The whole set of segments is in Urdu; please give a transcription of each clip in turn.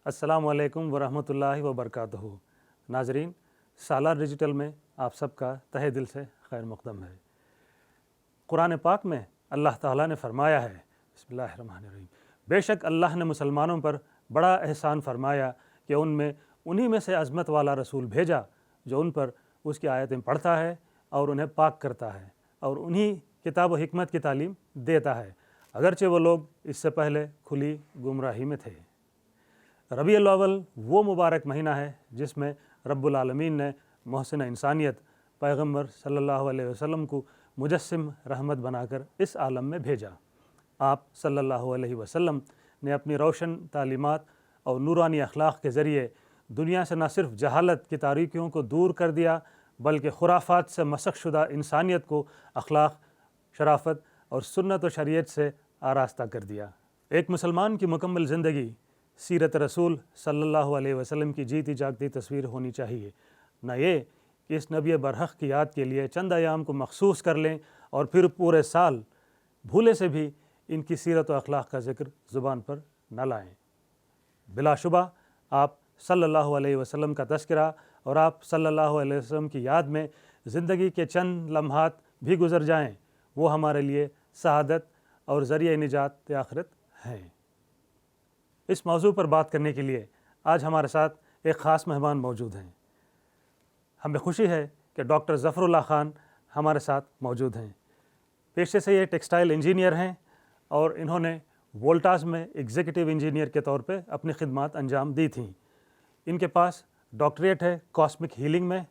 السلام علیکم ورحمۃ اللہ وبرکاتہ۔ ناظرین، سالار ڈیجیٹل میں آپ سب کا تہہ دل سے خیر مقدم ہے۔ قرآن پاک میں اللہ تعالیٰ نے فرمایا ہے، بسم اللہ الرحمن الرحیم، بے شک اللہ نے مسلمانوں پر بڑا احسان فرمایا کہ انہی میں سے عظمت والا رسول بھیجا جو ان پر اس کی آیتیں پڑھتا ہے اور انہیں پاک کرتا ہے اور انہی کتاب و حکمت کی تعلیم دیتا ہے، اگرچہ وہ لوگ اس سے پہلے کھلی گمراہی میں تھے۔ ربیع الاول وہ مبارک مہینہ ہے جس میں رب العالمین نے محسن انسانیت پیغمبر صلی اللہ علیہ وسلم کو مجسم رحمت بنا کر اس عالم میں بھیجا۔ آپ صلی اللہ علیہ وسلم نے اپنی روشن تعلیمات اور نورانی اخلاق کے ذریعے دنیا سے نہ صرف جہالت کی تاریکیوں کو دور کر دیا بلکہ خرافات سے مسخ شدہ انسانیت کو اخلاق، شرافت اور سنت و شریعت سے آراستہ کر دیا۔ ایک مسلمان کی مکمل زندگی سیرت رسول صلی اللہ علیہ وسلم کی جیتی جاگتی تصویر ہونی چاہیے، نہ یہ کہ اس نبی برحق کی یاد کے لیے چند ایام کو مخصوص کر لیں اور پھر پورے سال بھولے سے بھی ان کی سیرت و اخلاق کا ذکر زبان پر نہ لائیں۔ بلا شبہ آپ صلی اللہ علیہ وسلم کا تذکرہ اور آپ صلی اللہ علیہ وسلم کی یاد میں زندگی کے چند لمحات بھی گزر جائیں، وہ ہمارے لیے سعادت اور ذریعہ نجات آخرت ہیں۔ اس موضوع پر بات کرنے کے لیے آج ہمارے ساتھ ایک خاص مہمان موجود ہیں۔ ہمیں خوشی ہے کہ ڈاکٹر ظفر اللہ خان ہمارے ساتھ موجود ہیں۔ پیشے سے یہ ٹیکسٹائل انجینئر ہیں اور انہوں نے وولٹاس میں ایگزیکٹو انجینئر کے طور پہ اپنی خدمات انجام دی تھیں۔ ان کے پاس ڈاکٹریٹ ہے کاسمک ہیلنگ میں۔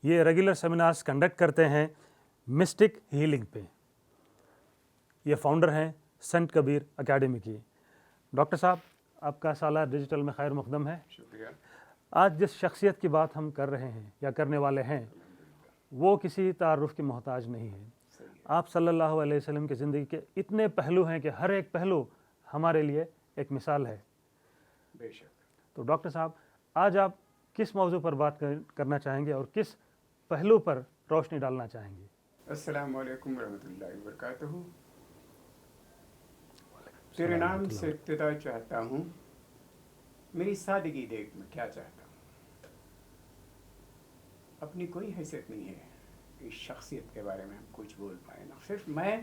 یہ ریگولر سیمینارز کنڈکٹ کرتے ہیں مسٹک ہیلنگ پہ۔ یہ فاؤنڈر ہیں سنت کبیر اکیڈمی کی۔ ڈاکٹر صاحب، آپ کا سالار ڈیجیٹل میں خیر مقدم ہے۔ شکریہ۔ آج جس شخصیت کی بات ہم کر رہے ہیں یا کرنے والے ہیں وہ کسی تعارف کی محتاج نہیں ہے۔ آپ صلی اللہ علیہ وسلم کی زندگی کے اتنے پہلو ہیں کہ ہر ایک پہلو ہمارے لیے ایک مثال ہے۔ بے شک۔ تو ڈاکٹر صاحب، آج آپ کس موضوع پر بات کرنا چاہیں گے اور کس پہلو پر روشنی ڈالنا چاہیں گے؟ السلام علیکم ورحمۃ اللہ وبرکاتہ۔ تیرے نام سے ابتدا چاہتا ہوں، میری سادگی دیکھ میں کیا چاہتا ہوں۔ اپنی کوئی حیثیت نہیں ہے اس شخصیت کے بارے میں ہم کچھ بول پائیں، نہ صرف میں،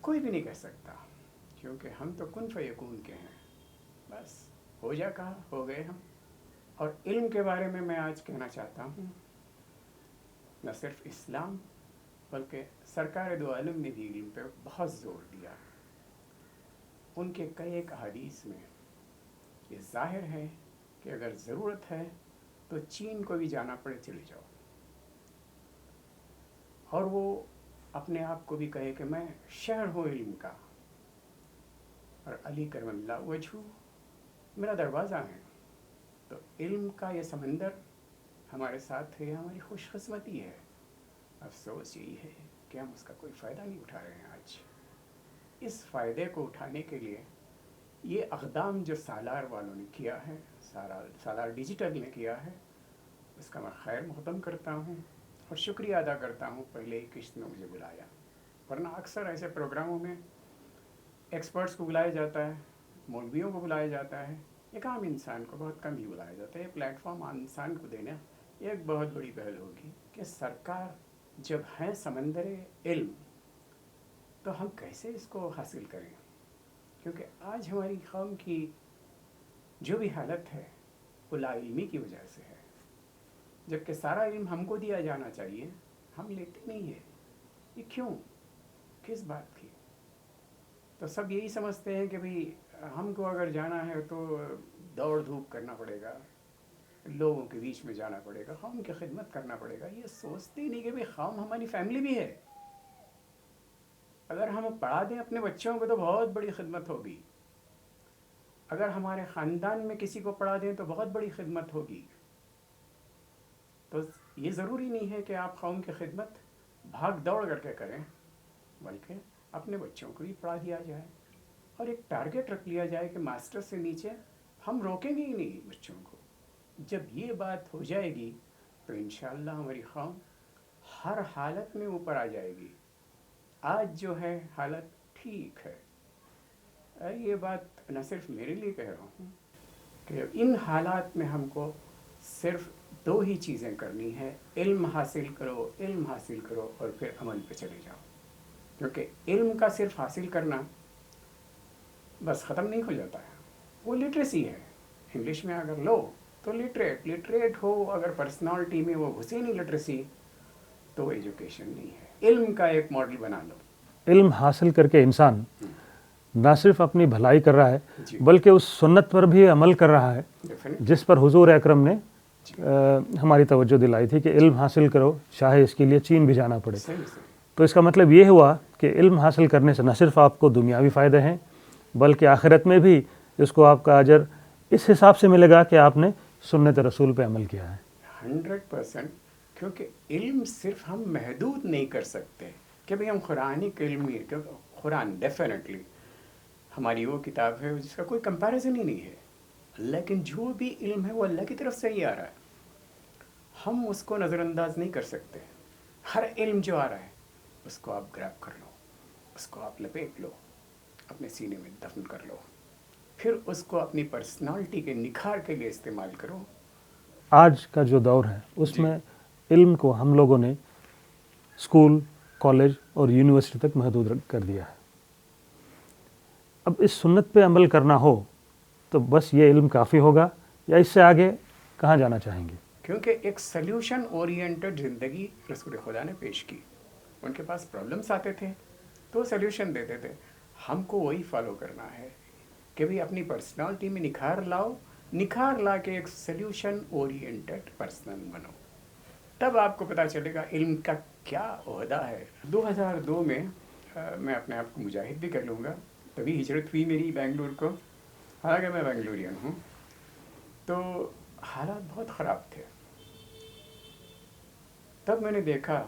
کوئی بھی نہیں کہہ سکتا، کیونکہ ہم تو کن فیکون کے ہیں، بس ہو جا کہا ہو گئے ہم۔ اور علم کے بارے میں آج کہنا چاہتا ہوں، نہ صرف اسلام بلکہ سرکار دو عالم نے بھی علم پہ بہت زور دیا۔ ان کے کئی ایک احادیث میں یہ ظاہر ہے کہ اگر ضرورت ہے تو چین کو بھی جانا پڑے چلے جاؤ، اور وہ اپنے آپ کو بھی کہے کہ میں شہر ہوں علم کا، اور علی کرم اللہ وجہہ میرا دروازہ ہے۔ تو علم کا یہ سمندر ہمارے ساتھ ہے، ہماری خوش قسمتی ہے۔ افسوس یہی ہے کہ ہم اس کا کوئی فائدہ نہیں اٹھا رہے ہیں۔ آج اس فائدے کو اٹھانے کے لیے یہ اقدام جو سالار والوں نے کیا ہے، سالار ڈیجیٹل نے کیا ہے، اس کا میں خیر مقدم کرتا ہوں اور شکریہ ادا کرتا ہوں پہلے ہی قسط میں مجھے بلایا، ورنہ اکثر ایسے پروگراموں میں ایکسپرٹس کو بلایا جاتا ہے، مولویوں کو بلایا جاتا ہے، ایک عام انسان کو بہت کم ہی بلایا جاتا ہے۔ یہ پلیٹ فارم عام انسان کو دینا ایک بہت بڑی پہل ہوگی کہ سرکار جب ہے سمندر علم تو ہم کیسے اس کو حاصل کریں، کیونکہ آج ہماری قوم کی جو بھی حالت ہے وہ لا علمی کی وجہ سے ہے، جبکہ سارا علم ہم کو دیا جانا چاہیے، ہم لیتے نہیں ہیں۔ یہ کیوں؟ کس بات کی؟ تو سب یہی سمجھتے ہیں کہ بھئی ہم کو اگر جانا ہے تو دوڑ دھوپ کرنا پڑے گا، لوگوں کے بیچ میں جانا پڑے گا، قوم کی خدمت کرنا پڑے گا۔ یہ سوچتے ہی نہیں کہ بھئی قوم ہماری فیملی بھی ہے، اگر ہم پڑھا دیں اپنے بچوں کو تو بہت بڑی خدمت ہوگی۔ اگر ہمارے خاندان میں کسی کو پڑھا دیں تو بہت بڑی خدمت ہوگی. تو یہ ضروری نہیں ہے کہ آپ قوم کی خدمت بھاگ دوڑ کر کے کریں، بلکہ اپنے بچوں کو بھی پڑھا دیا جائے اور ایک ٹارگٹ رکھ لیا جائے کہ ماسٹر سے نیچے ہم روکیں گے ہی نہیں بچوں کو. جب یہ بات ہو جائے گی تو انشاءاللہ ہماری قوم ہر حالت میں اوپر آ جائے گی. آج جو ہے حالت ٹھیک ہے، یہ بات نہ صرف میرے لیے کہہ رہا ہوں کہ ان حالات میں ہم کو صرف دو ہی چیزیں کرنی ہے: علم حاصل کرو، علم حاصل کرو اور پھر عمل پہ چلے جاؤ. کیونکہ علم کا صرف حاصل کرنا بس ختم نہیں ہو جاتا ہے، وہ لٹریسی ہے. انگلش میں اگر لو تو لٹریٹ ہو، اگر پرسنالٹی میں وہ گھسے نہیں لٹریسی تو ایجوکیشن نہیں ہے. علم کا ایک ماڈل بنا لو. علم حاصل کر کے انسان نہ صرف اپنی بھلائی کر رہا ہے جی بلکہ اس سنت پر بھی عمل کر رہا ہے ڈیفینیٹلی. جس پر حضور اکرم نے ہماری توجہ دلائی تھی کہ علم حاصل کرو چاہے اس کے لیے چین بھی جانا پڑے. صحیح صحیح. تو اس کا مطلب یہ ہوا کہ علم حاصل کرنے سے نہ صرف آپ کو دنیاوی فائدے ہیں بلکہ آخرت میں بھی اس کو آپ کا اجر اس حساب سے ملے گا کہ آپ نے سنت رسول پہ عمل کیا ہے. 100%. کیونکہ علم صرف ہم محدود نہیں کر سکتے کہ بھئی ہم قرآنک علم ہی، کیونکہ قرآن ڈیفینیٹلی ہماری وہ کتاب ہے جس کا کوئی کمپیریزن ہی نہیں ہے. لیکن جو بھی علم ہے وہ اللہ کی طرف سے ہی آ رہا ہے، ہم اس کو نظر انداز نہیں کر سکتے. ہر علم جو آ رہا ہے اس کو آپ گریب کر لو، اس کو آپ لپیٹ لو، اپنے سینے میں دفن کر لو، پھر اس کو اپنی پرسنالٹی کے نکھار کے لیے استعمال کرو. آج کا جو دور ہے اس میں علم کو ہم لوگوں نے اسکول، کالج اور یونیورسٹی تک محدود کر دیا ہے. اب اس سنت پہ عمل کرنا ہو تو بس یہ علم کافی ہوگا یا اس سے آگے کہاں جانا چاہیں گے؟ کیونکہ ایک سلیوشن اورینٹڈ زندگی رسول خدا نے پیش کی. ان کے پاس پرابلمس آتے تھے تو وہ سلیوشن دیتے تھے. ہم کو وہی فالو کرنا ہے کہ بھئی اپنی پرسنالٹی میں نکھار لاؤ، نکھار لا کے ایک سلیوشن اورینٹڈ پرسن بنو. تب آپ کو پتہ چلے گا علم کا کیا عہدہ ہے. 2002 میں میں اپنے آپ کو مجاہد بھی کر لوں گا، تبھی ہجرت ہوئی میری بنگلور کو، حالانکہ میں بنگلورین ہوں. تو حالات بہت خراب تھے. تب میں نے دیکھا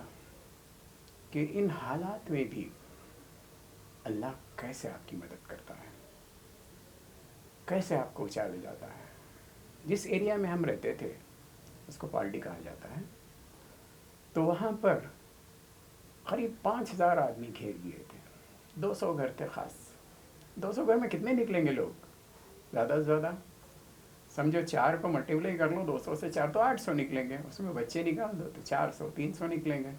کہ ان حالات میں بھی اللہ کیسے آپ کی مدد کرتا ہے، کیسے آپ کو اونچا لے جاتا ہے. جس ایریا میں ہم رہتے تھے اس کو پالٹی کہا جاتا ہے، تو وہاں پر قریب 5000 آدمی گھیر لیے تھے. 200 گھر تھے خاص. 200 گھر میں کتنے نکلیں گے لوگ؟ زیادہ سے زیادہ سمجھو 4 کو ملٹیپلائی کر لو، 200 سے 4 تو 800 نکلیں گے. اس میں بچے نکال دو تو 400 300 نکلیں گے.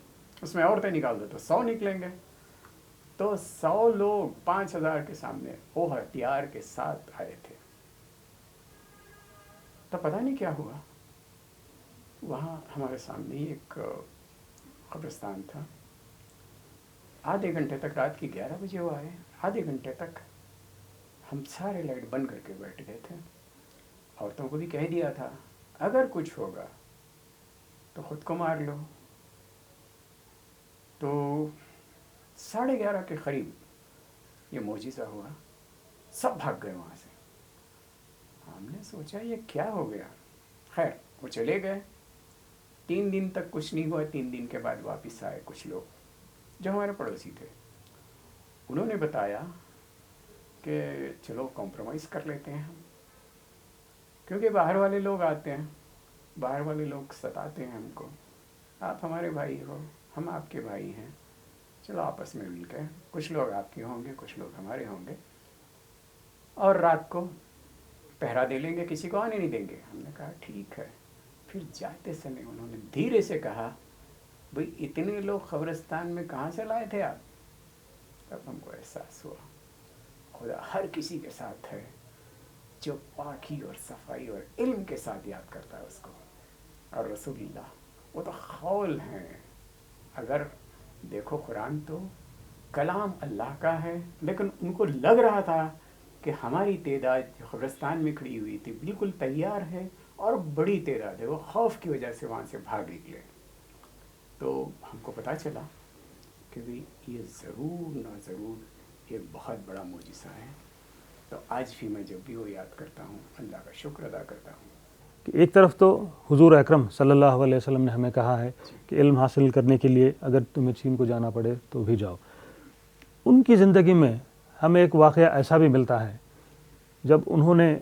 اس میں عورتیں نکال دو تو 100 نکلیں گے. تو 100 لوگ 5000 کے سامنے وہ ہتھیار کے ساتھ آئے تھے. تو پتہ نہیں کیا ہوا. وہاں ہمارے سامنے ہی ایک قبرستان تھا. آدھے گھنٹے تک، رات کی 11 بجے وہ آئے، آدھے گھنٹے تک ہم سارے لائٹ بند کر کے بیٹھ گئے تھے. عورتوں کو بھی کہہ دیا تھا اگر کچھ ہوگا تو خود کو مار لو. تو 11:30 کے قریب یہ معجزہ ہوا. سب بھاگ گئے وہاں سے. ہم نے سوچا یہ کیا ہو گیا. خیر وہ چلے گئے. 3 دن تک کچھ نہیں ہوا. 3 دن کے بعد واپس آئے کچھ لوگ جو ہمارے پڑوسی تھے. انہوں نے بتایا کہ چلو کمپرومائز کر لیتے ہیں ہم، کیونکہ باہر والے لوگ آتے ہیں، باہر والے لوگ ستاتے ہیں ہم کو. آپ ہمارے بھائی ہو، ہم آپ کے بھائی ہیں، چلو آپس میں مل کے کچھ لوگ آپ کے ہوں گے، کچھ لوگ ہمارے ہوں گے، اور رات کو پہرا دے لیں گے، کسی کو آنے نہیں دیں گے. ہم نے کہا ٹھیک ہے. پھر جاتے سمے انہوں نے دھیرے سے کہا بھئی اتنے لوگ قبرستان میں کہاں سے لائے تھے آپ؟ تب ہم کو احساس ہوا خدا ہر کسی کے ساتھ ہے جو پاکی اور صفائی اور علم کے ساتھ یاد کرتا ہے اس کو. اور رسول اللہ وہ تو قول ہیں. اگر دیکھو قرآن تو کلام اللہ کا ہے، لیکن ان کو لگ رہا تھا کہ ہماری تعداد جو قبرستان میں کھڑی ہوئی تھی بالکل تیار ہے اور بڑی تعداد ہے. وہ خوف کی وجہ سے وہاں سے بھاگ نکلے. تو ہم کو پتہ چلا کہ بھی یہ ضرور نہ ضرور یہ بہت بڑا معجزہ ہے تو آج بھی میں جب بھی وہ یاد کرتا ہوں اللہ کا شکر ادا کرتا ہوں. کہ ایک طرف تو حضور اکرم صلی اللہ علیہ وسلم نے ہمیں کہا ہے کہ علم حاصل کرنے کے لیے اگر تمہیں چین کو جانا پڑے تو بھی جاؤ. ان کی زندگی میں ہمیں ایک واقعہ ایسا بھی ملتا ہے جب انہوں نے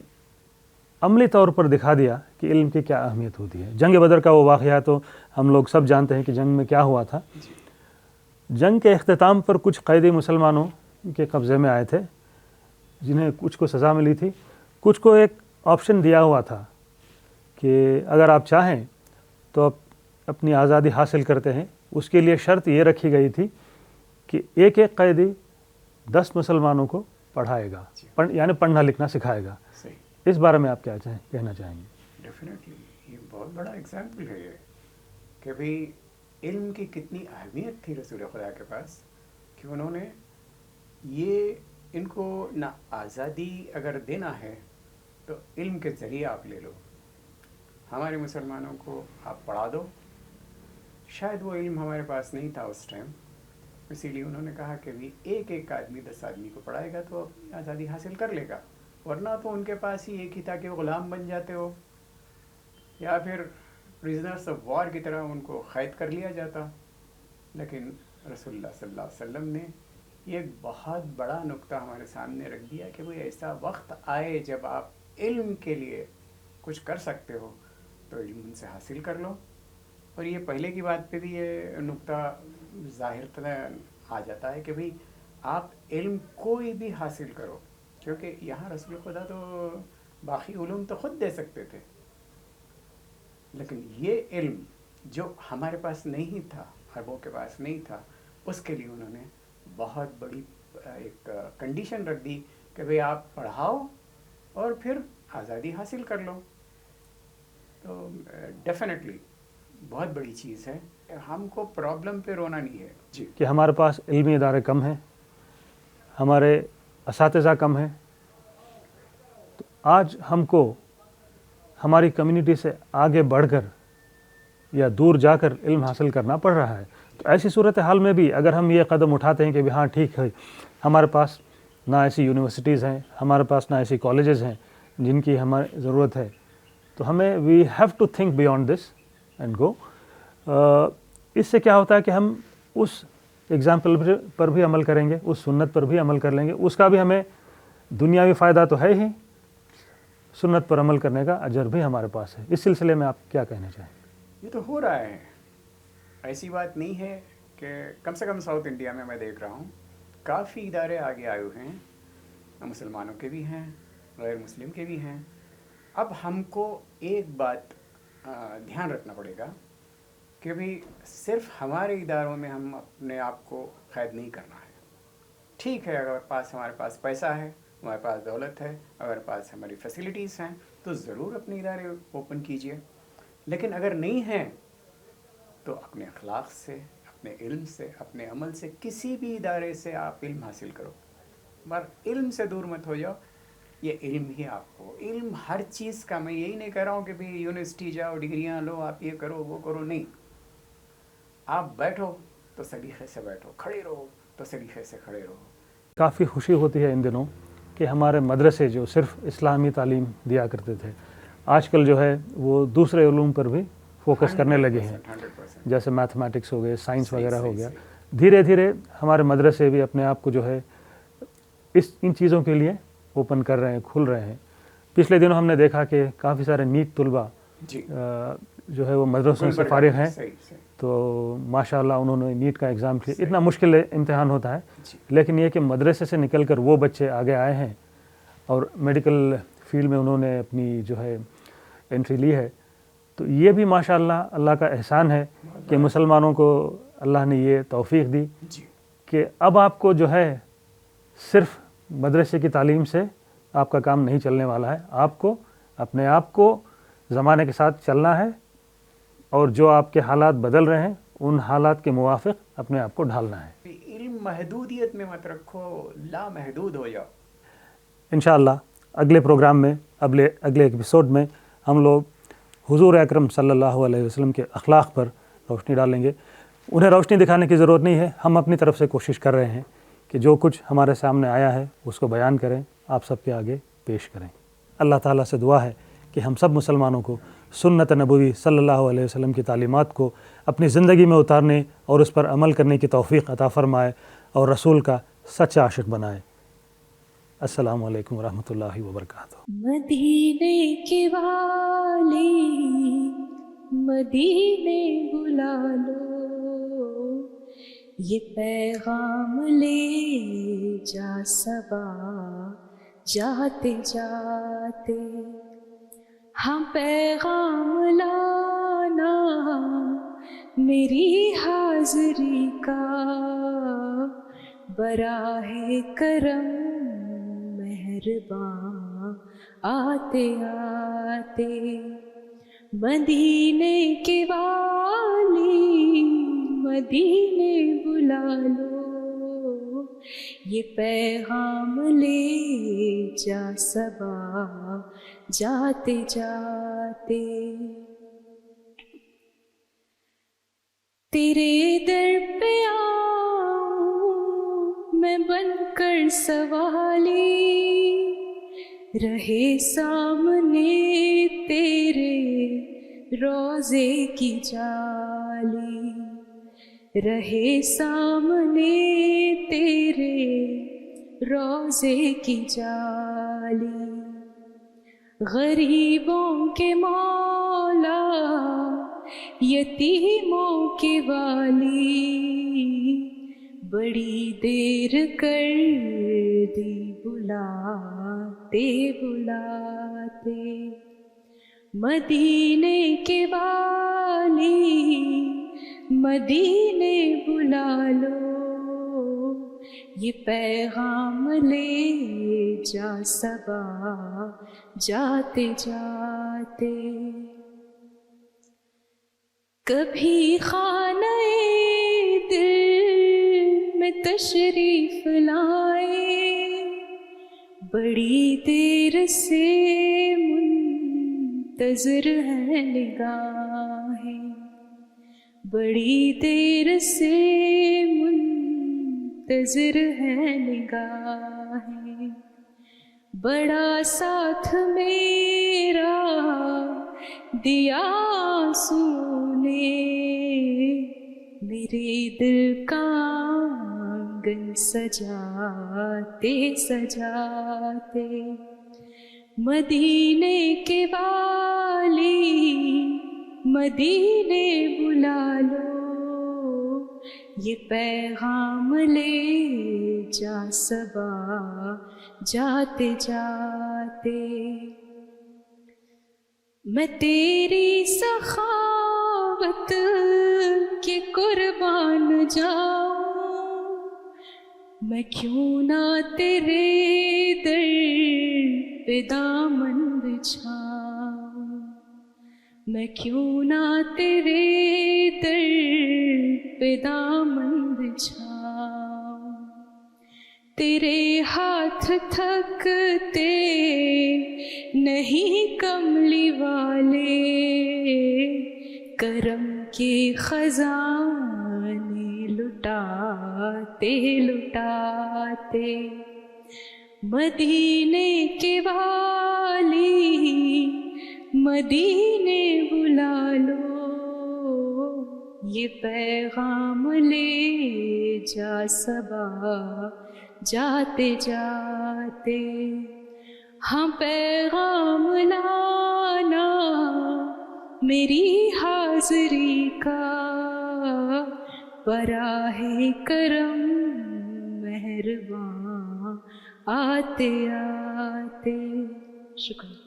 عملی طور پر دکھا دیا کہ علم کی کیا اہمیت ہوتی ہے. جنگ بدر کا وہ واقعہ تو ہم لوگ سب جانتے ہیں کہ جنگ میں کیا ہوا تھا. جنگ کے اختتام پر کچھ قیدی مسلمانوں کے قبضے میں آئے تھے جنہیں کچھ کو سزا ملی تھی, کچھ کو ایک آپشن دیا ہوا تھا کہ اگر آپ چاہیں تو اپنی آزادی حاصل کرتے ہیں. اس کے لیے شرط یہ رکھی گئی تھی کہ ایک ایک قیدی 10 مسلمانوں کو پڑھائے گا, یعنی پڑھنا لکھنا سکھائے گا. صحیح. اس بارے میں آپ کیا کہنا چاہیں گے؟ ڈیفینیٹلی یہ بہت بڑا ایگزامپل ہے یہ کہ بھئی علم کی کتنی اہمیت تھی رسول خدا کے پاس کہ انہوں نے یہ ان کو نہ آزادی اگر دینا ہے تو علم کے ذریعے آپ لے لو, ہمارے مسلمانوں کو آپ پڑھا دو. شاید وہ علم ہمارے پاس نہیں تھا اس ٹائم, اسی لیے انہوں نے کہا کہ بھی ایک ایک آدمی 10 آدمی کو پڑھائے گا تو اپنی آزادی حاصل کر لے گا, ورنہ تو ان کے پاس ہی ایک ہی تھا کہ وہ غلام بن جاتے ہو یا پھر پرزنرس آف وار کی طرح ان کو قید کر لیا جاتا. لیکن رسول اللہ صلی اللہ علیہ وسلم نے یہ ایک بہت بڑا نقطہ ہمارے سامنے رکھ دیا کہ وہ ایسا وقت آئے جب آپ علم کے لیے کچھ کر سکتے ہو تو علم ان سے حاصل کر لو. اور یہ پہلے کی بات پہ بھی یہ نقطہ ظاہر آ جاتا ہے کہ بھئی آپ علم کوئی بھی حاصل کرو, کیونکہ یہاں رسول خدا تو باقی علوم تو خود دے سکتے تھے, لیکن یہ علم جو ہمارے پاس نہیں تھا, عربوں کے پاس نہیں تھا, اس کے لیے انہوں نے بہت بڑی ایک کنڈیشن رکھ دی کہ بھئی آپ پڑھاؤ اور پھر آزادی حاصل کر لو. تو ڈیفینیٹلی بہت بڑی چیز ہے. ہم کو پرابلم پہ رونا نہیں ہے جی کہ ہمارے پاس علمی ادارے کم ہیں, ہمارے اساتذہ کم ہیں. تو آج ہم کو ہماری کمیونٹی سے آگے بڑھ کر یا دور جا کر علم حاصل کرنا پڑ رہا ہے. تو ایسی صورتحال میں بھی اگر ہم یہ قدم اٹھاتے ہیں کہ ہاں ٹھیک ہے, ہمارے پاس نہ ایسی یونیورسٹیز ہیں, ہمارے پاس نہ ایسی کالجز ہیں جن کی ہماری ضرورت ہے, تو ہمیں we have to think beyond this and go. اس سے کیا ہوتا ہے کہ ہم اس ایگزامپل پر بھی عمل کریں گے, اس سنت پر بھی عمل کر لیں گے, اس کا بھی ہمیں دنیاوی فائدہ تو ہے ہی, سنت پر عمل کرنے کا اجر بھی ہمارے پاس ہے. اس سلسلے میں آپ کیا کہنا چاہیں گے؟ یہ تو ہو رہا ہے, ایسی بات نہیں ہے کہ کم سے کم ساؤتھ انڈیا میں دیکھ رہا ہوں کافی ادارے آگے آئے ہوئے ہیں, مسلمانوں کے بھی ہیں, غیر مسلم کے بھی ہیں. اب ہم کو ایک بات دھیان رکھنا پڑے گا کہ بھی صرف ہمارے اداروں میں ہم اپنے آپ کو قید نہیں کرنا ہے. ٹھیک ہے, اگر ہمارے پاس پیسہ ہے, ہمارے پاس دولت ہے, اگر پاس ہماری فیسلٹیز ہیں تو ضرور اپنے ادارے اوپن کیجئے. لیکن اگر نہیں ہیں تو اپنے اخلاق سے, اپنے علم سے, اپنے عمل سے, کسی بھی ادارے سے آپ علم حاصل کرو, مگر علم سے دور مت ہو جاؤ. یہ علم ہی آپ کو, علم ہر چیز کا, میں یہی نہیں کہہ رہا ہوں کہ بھی یونیورسٹی جاؤ, ڈگریاں لو, آپ یہ کرو وہ کرو, نہیں. آپ بیٹھو تو سلیقے سے بیٹھو, کھڑے رہو تو سلیقے سے کھڑے رہو. کافی خوشی ہوتی ہے ان دنوں کہ ہمارے مدرسے جو صرف اسلامی تعلیم دیا کرتے تھے, آج کل جو ہے وہ دوسرے علوم پر بھی فوکس کرنے لگے ہیں, جیسے میتھمیٹکس ہو گئے, سائنس وغیرہ ہو گیا. دھیرے دھیرے ہمارے مدرسے بھی اپنے آپ کو جو ہے ان چیزوں کے لیے اوپن کر رہے ہیں, کھل رہے ہیں. پچھلے دنوں ہم نے دیکھا کہ کافی سارے نیٹ طلباء جو ہے وہ مدرسوں سے فارغ ہیں, تو ماشاءاللہ انہوں نے نیٹ کا ایگزام کیا. اتنا مشکل امتحان ہوتا ہے, لیکن یہ کہ مدرسے سے نکل کر وہ بچے آگے آئے ہیں اور میڈیکل فیلڈ میں انہوں نے اپنی جو ہے انٹری لی ہے. تو یہ بھی ماشاءاللہ اللہ کا احسان ہے کہ مسلمانوں کو اللہ نے یہ توفیق دی کہ اب آپ کو جو ہے صرف مدرسے کی تعلیم سے آپ کا کام نہیں چلنے والا ہے, آپ کو اپنے آپ کو زمانے کے ساتھ چلنا ہے, اور جو آپ کے حالات بدل رہے ہیں ان حالات کے موافق اپنے آپ کو ڈھالنا ہے. علم محدودیت میں مت رکھو, لا محدود ہو جاؤ. انشاءاللہ اگلے پروگرام میں, اگلے ایپیسوڈ میں ہم لوگ حضور اکرم صلی اللہ علیہ وسلم کے اخلاق پر روشنی ڈالیں گے. انہیں روشنی دکھانے کی ضرورت نہیں ہے, ہم اپنی طرف سے کوشش کر رہے ہیں کہ جو کچھ ہمارے سامنے آیا ہے اس کو بیان کریں, آپ سب کے آگے پیش کریں۔ اللہ تعالیٰ سے دعا ہے کہ ہم سب مسلمانوں کو سنت نبوی صلی اللہ علیہ وسلم کی تعلیمات کو اپنی زندگی میں اتارنے اور اس پر عمل کرنے کی توفیق عطا فرمائے اور رسول کا سچا عاشق بنائے۔ السلام علیکم ورحمۃ اللہ وبرکاتہ۔ مدینے کے والی مدینے بلا لو، یہ پیغام لے جا صبا جاتے جاتے، ہاں پیغام لانا میری حاضری کا، براہ کرم مہرباں آتے آتے، مدینے کے والی مدینے بلا لو، یہ پیغام لے جا صبا جاتے جاتے، تیرے در پہ آؤں میں بن کر سوالی، رہے سامنے تیرے روضے کی جالی، رہے سامنے تیرے روضے کی جالی، غریبوں کے مولا یتیموں کے والی، بڑی دیر کر دی بلاتے بلاتے، مدینے کے والی مدینے بلا لو، یہ پیغام لے جا صبا جاتے جاتے، کبھی خانہ دل میں تشریف لائے، بڑی دیر سے منتظر ہے نگاہیں، بڑی دیر سے منتظر ہے نگاہیں، بڑا ساتھ میرا دیا آنسو نے، میرے دل کا آنگن سجاتے سجاتے، مدینے کے والی مدینے بلا لو، یہ پیغام لے جا صبا جاتے جاتے، میں تیری سخاوت کے قربان جاؤں، میں کیوں نہ تیرے در پہ دامن بچھاؤں، میں کیوں نہ تیرے در پہ دامن بچھاؤں، تیرے ہاتھ تھکتے نہیں کملی والے، کرم کے خزانے لٹاتے لٹاتے، مدینے کے والی مدینے بلا لو، یہ پیغام لے جا صبا جاتے جاتے، ہاں پیغام لانا میری حاضری کا، براہ کرم مہرباں آتے آتے۔ شکریہ۔